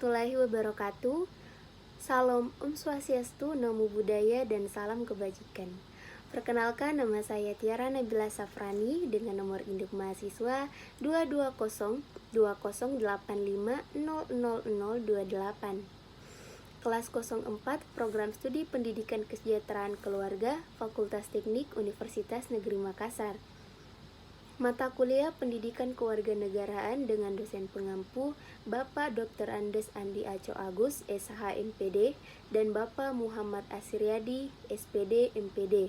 warahmatullahi wabarakatuh. Salam Om Swastiastu, Namo Buddhaya, dan salam kebajikan. Perkenalkan, nama saya Tiara Nabila Safrani dengan nomor induk mahasiswa 2202085000028. Kelas 04, Program Studi Pendidikan Kesejahteraan Keluarga, Fakultas Teknik Universitas Negeri Makassar. Mata kuliah Pendidikan Kewarganegaraan dengan dosen pengampu Bapak Dr. Andes Andi Aco Agus, SH MPD, dan Bapak Muhammad Asriadi, SPD MPD.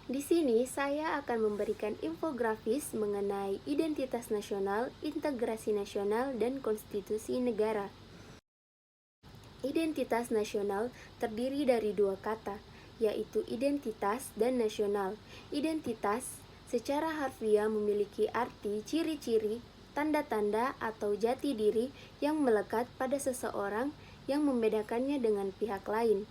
Di sini saya akan memberikan infografis mengenai identitas nasional, integrasi nasional, dan konstitusi negara. Identitas nasional terdiri dari dua kata, yaitu identitas dan nasional. Identitas secara harfiah memiliki arti ciri-ciri, tanda-tanda atau jati diri yang melekat pada seseorang yang membedakannya dengan pihak lain.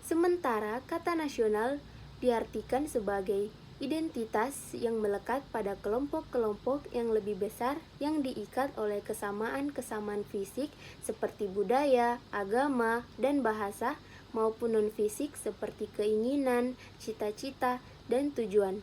Sementara kata nasional diartikan sebagai identitas yang melekat pada kelompok-kelompok yang lebih besar yang diikat oleh kesamaan-kesamaan fisik seperti budaya, agama, dan bahasa, maupun non-fisik seperti keinginan, cita-cita, dan tujuan.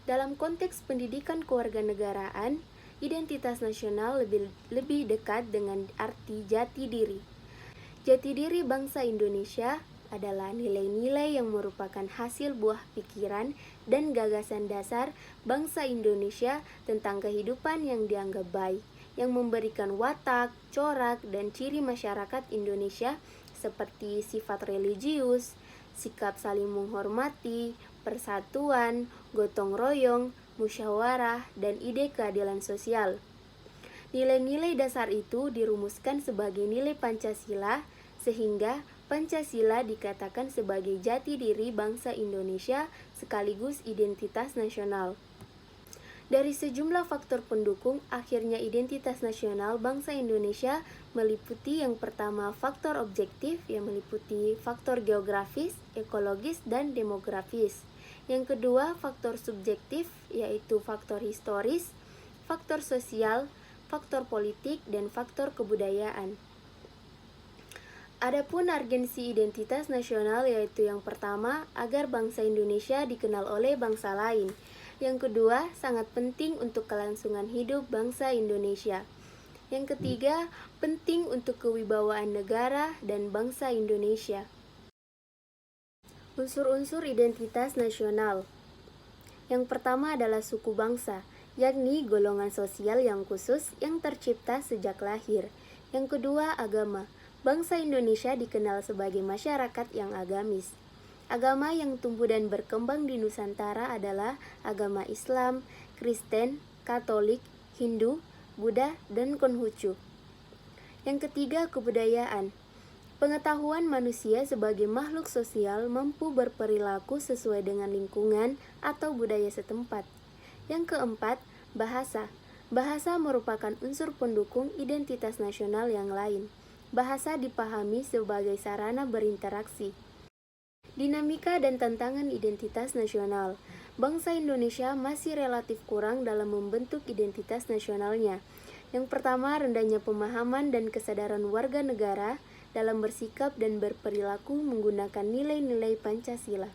Dalam konteks pendidikan kewarganegaraan, identitas nasional lebih dekat dengan arti jati diri. Jati diri bangsa Indonesia adalah nilai-nilai yang merupakan hasil buah pikiran dan gagasan dasar bangsa Indonesia tentang kehidupan yang dianggap baik, yang memberikan watak, corak, dan ciri masyarakat Indonesia seperti sifat religius, sikap saling menghormati, persatuan, gotong royong, musyawarah, dan ide keadilan sosial. Nilai-nilai dasar itu dirumuskan sebagai nilai Pancasila, sehingga Pancasila dikatakan sebagai jati diri bangsa Indonesia sekaligus identitas nasional. Dari sejumlah faktor pendukung, akhirnya identitas nasional bangsa Indonesia meliputi yang pertama faktor objektif yang meliputi faktor geografis, ekologis, dan demografis. Yang kedua faktor subjektif yaitu faktor historis, faktor sosial, faktor politik, dan faktor kebudayaan. Adapun urgensi identitas nasional yaitu yang pertama agar bangsa Indonesia dikenal oleh bangsa lain. Yang kedua, sangat penting untuk kelangsungan hidup bangsa Indonesia. Yang ketiga, penting untuk kewibawaan negara dan bangsa Indonesia. Unsur-unsur identitas nasional. Yang pertama adalah suku bangsa, yakni golongan sosial yang khusus yang tercipta sejak lahir. Yang kedua, agama. Bangsa Indonesia dikenal sebagai masyarakat yang agamis. Agama yang tumbuh dan berkembang di Nusantara adalah agama Islam, Kristen, Katolik, Hindu, Buddha, dan Konghucu. Yang ketiga, kebudayaan. Pengetahuan manusia sebagai makhluk sosial mampu berperilaku sesuai dengan lingkungan atau budaya setempat. Yang keempat, bahasa. Bahasa merupakan unsur pendukung identitas nasional yang lain. Bahasa dipahami sebagai sarana berinteraksi. Dinamika dan tantangan identitas nasional. Bangsa Indonesia masih relatif kurang dalam membentuk identitas nasionalnya. Yang pertama, rendahnya pemahaman dan kesadaran warga negara dalam bersikap dan berperilaku menggunakan nilai-nilai Pancasila.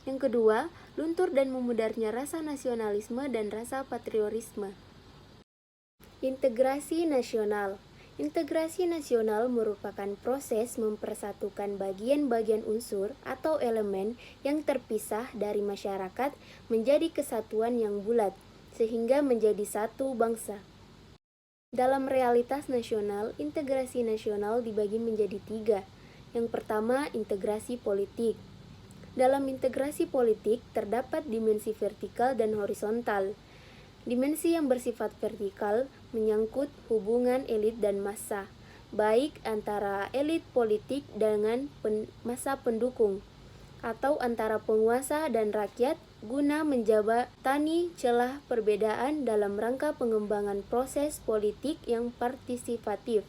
Yang kedua, luntur dan memudarnya rasa nasionalisme dan rasa patriotisme. Integrasi nasional. Integrasi nasional merupakan proses mempersatukan bagian-bagian unsur atau elemen yang terpisah dari masyarakat menjadi kesatuan yang bulat, sehingga menjadi satu bangsa. Dalam realitas nasional, integrasi nasional dibagi menjadi tiga. Yang pertama, integrasi politik. Dalam integrasi politik, terdapat dimensi vertikal dan horizontal. Dimensi yang bersifat vertikal menyangkut hubungan elit dan massa, baik antara elit politik dengan massa pendukung, atau antara penguasa dan rakyat guna menjembatani celah perbedaan dalam rangka pengembangan proses politik yang partisipatif.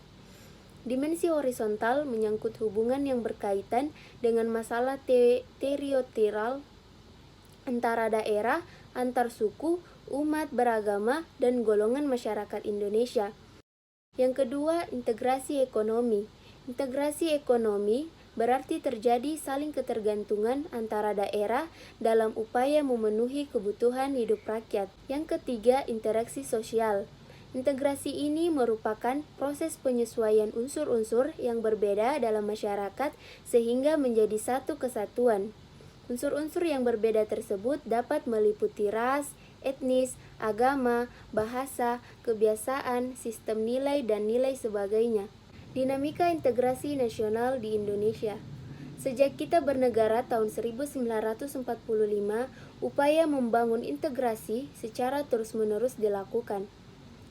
Dimensi horizontal menyangkut hubungan yang berkaitan dengan masalah teritorial antara daerah, antar suku, umat beragama, dan golongan masyarakat Indonesia. Yang kedua, integrasi ekonomi. Integrasi ekonomi berarti terjadi saling ketergantungan antara daerah dalam upaya memenuhi kebutuhan hidup rakyat. Yang ketiga, interaksi sosial. Integrasi ini merupakan proses penyesuaian unsur-unsur yang berbeda dalam masyarakat sehingga menjadi satu kesatuan. Unsur-unsur yang berbeda tersebut dapat meliputi ras, etnis, agama, bahasa, kebiasaan, sistem nilai, dan nilai sebagainya. Dinamika integrasi nasional di Indonesia. Sejak kita bernegara tahun 1945, upaya membangun integrasi secara terus-menerus dilakukan.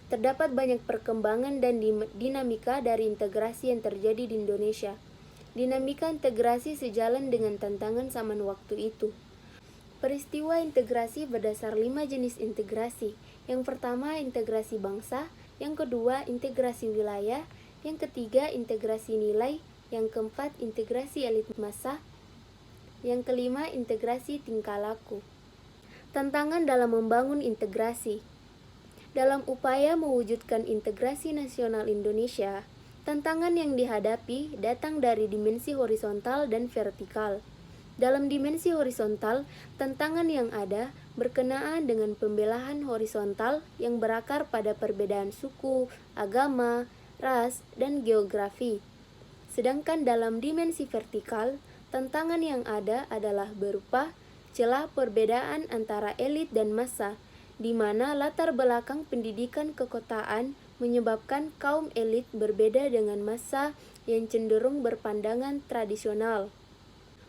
Terdapat banyak perkembangan dan dinamika dari integrasi yang terjadi di Indonesia. Dinamika integrasi sejalan dengan tantangan zaman waktu itu. Peristiwa integrasi berdasar 5 jenis integrasi. Yang pertama, integrasi bangsa. Yang kedua, integrasi wilayah. Yang ketiga, integrasi nilai. Yang keempat, integrasi elit massa. Yang kelima, integrasi tingkah laku. Tantangan dalam membangun integrasi. Dalam upaya mewujudkan integrasi nasional Indonesia, tantangan yang dihadapi datang dari dimensi horizontal dan vertikal. Dalam dimensi horizontal, tantangan yang ada berkenaan dengan pembelahan horizontal yang berakar pada perbedaan suku, agama, ras, dan geografi. Sedangkan dalam dimensi vertikal, tantangan yang ada adalah berupa celah perbedaan antara elit dan massa, di mana latar belakang pendidikan kekotaan menyebabkan kaum elit berbeda dengan massa yang cenderung berpandangan tradisional.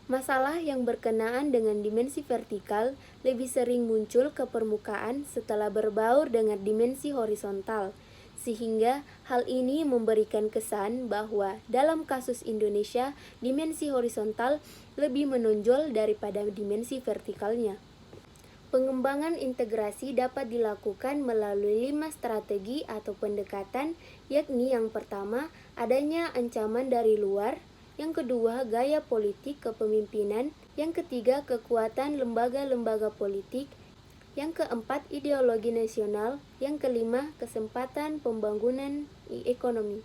Masalah yang berkenaan dengan dimensi vertikal lebih sering muncul ke permukaan setelah berbaur dengan dimensi horizontal, sehingga hal ini memberikan kesan bahwa dalam kasus Indonesia, dimensi horizontal lebih menonjol daripada dimensi vertikalnya. Pengembangan integrasi dapat dilakukan melalui 5 strategi atau pendekatan, yakni yang pertama, adanya ancaman dari luar, yang kedua, gaya politik kepemimpinan, yang ketiga, kekuatan lembaga-lembaga politik, yang keempat, ideologi nasional, yang kelima, kesempatan pembangunan ekonomi.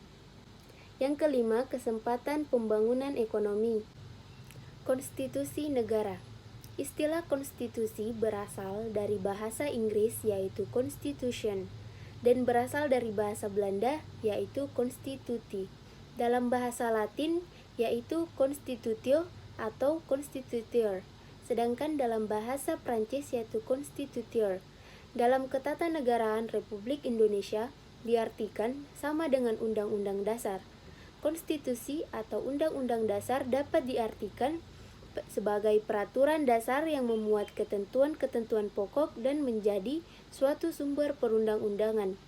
Yang kelima, kesempatan pembangunan ekonomi. Konstitusi negara. Istilah konstitusi berasal dari bahasa Inggris yaitu constitution dan berasal dari bahasa Belanda yaitu constituti. Dalam bahasa Latin yaitu constitutio atau constituteur, sedangkan dalam bahasa Prancis yaitu constituteur. Dalam ketatanegaraan Republik Indonesia diartikan sama dengan Undang-Undang Dasar. Konstitusi atau Undang-Undang Dasar dapat diartikan sebagai peraturan dasar yang memuat ketentuan-ketentuan pokok dan menjadi suatu sumber perundang-undangan.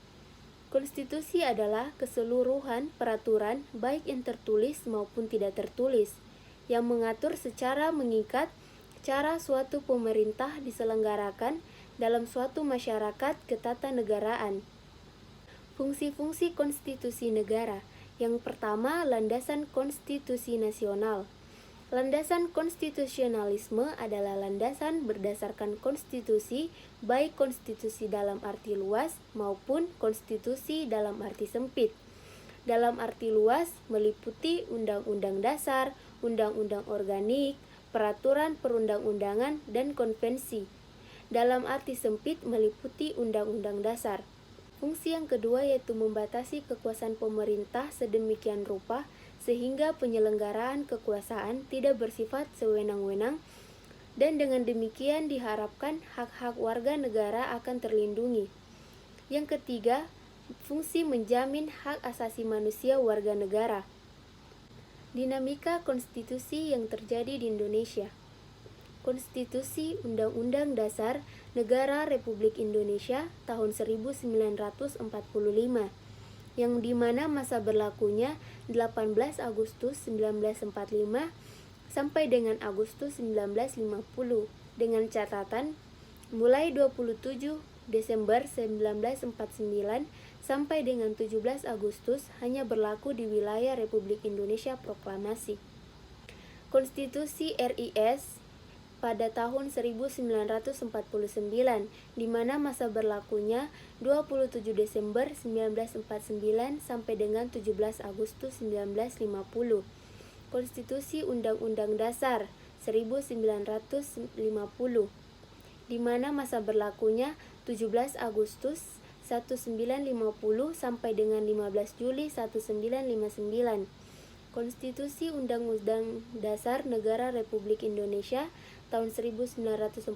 Konstitusi adalah keseluruhan peraturan baik yang tertulis maupun tidak tertulis yang mengatur secara mengikat cara suatu pemerintah diselenggarakan dalam suatu masyarakat ketatanegaraan. Fungsi-fungsi konstitusi negara. Yang pertama, landasan konstitusi nasional. Landasan konstitusionalisme adalah landasan berdasarkan konstitusi, baik konstitusi dalam arti luas maupun konstitusi dalam arti sempit. Dalam arti luas meliputi undang-undang dasar, undang-undang organik, peraturan perundang-undangan, dan konvensi. Dalam arti sempit meliputi undang-undang dasar. Fungsi yang kedua yaitu membatasi kekuasaan pemerintah sedemikian rupa sehingga penyelenggaraan kekuasaan tidak bersifat sewenang-wenang dan dengan demikian diharapkan hak-hak warga negara akan terlindungi. Yang ketiga, fungsi menjamin hak asasi manusia warga negara. Dinamika konstitusi yang terjadi di Indonesia. Konstitusi Undang-Undang Dasar Negara Republik Indonesia tahun 1945 yang dimana masa berlakunya 18 Agustus 1945 sampai dengan Agustus 1950 dengan catatan mulai 27 Desember 1949 sampai dengan 17 Agustus hanya berlaku di wilayah Republik Indonesia Proklamasi. Konstitusi RIS pada tahun 1949, di mana masa berlakunya 27 Desember 1949 sampai dengan 17 Agustus 1950. Konstitusi Undang-Undang Dasar 1950, di mana masa berlakunya 17 Agustus 1950 sampai dengan 15 Juli 1959. Konstitusi Undang-Undang Dasar Negara Republik Indonesia tahun 1945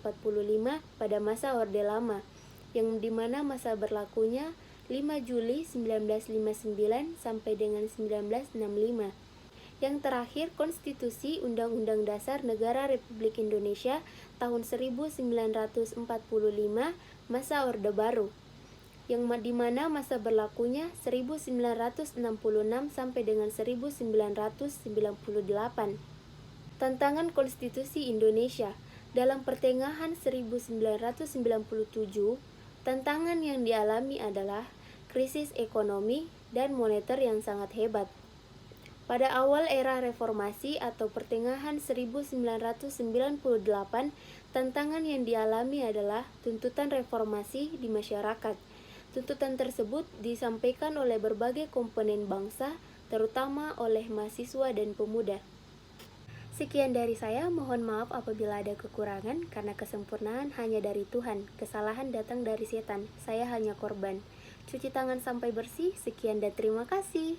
pada masa Orde Lama, yang dimana masa berlakunya 5 Juli 1959 sampai dengan 1965. Yang terakhir, Konstitusi Undang-Undang Dasar Negara Republik Indonesia tahun 1945 masa Orde Baru, yang dimana masa berlakunya 1966 sampai dengan 1998. Tantangan Konstitusi Indonesia. Dalam pertengahan 1997, tantangan yang dialami adalah krisis ekonomi dan moneter yang sangat hebat. Pada awal era reformasi atau pertengahan 1998, tantangan yang dialami adalah tuntutan reformasi di masyarakat. Tuntutan tersebut disampaikan oleh berbagai komponen bangsa, terutama oleh mahasiswa dan pemuda. Sekian dari saya, mohon maaf apabila ada kekurangan, karena kesempurnaan hanya dari Tuhan, kesalahan datang dari setan, saya hanya korban. Cuci tangan sampai bersih, sekian dan terima kasih.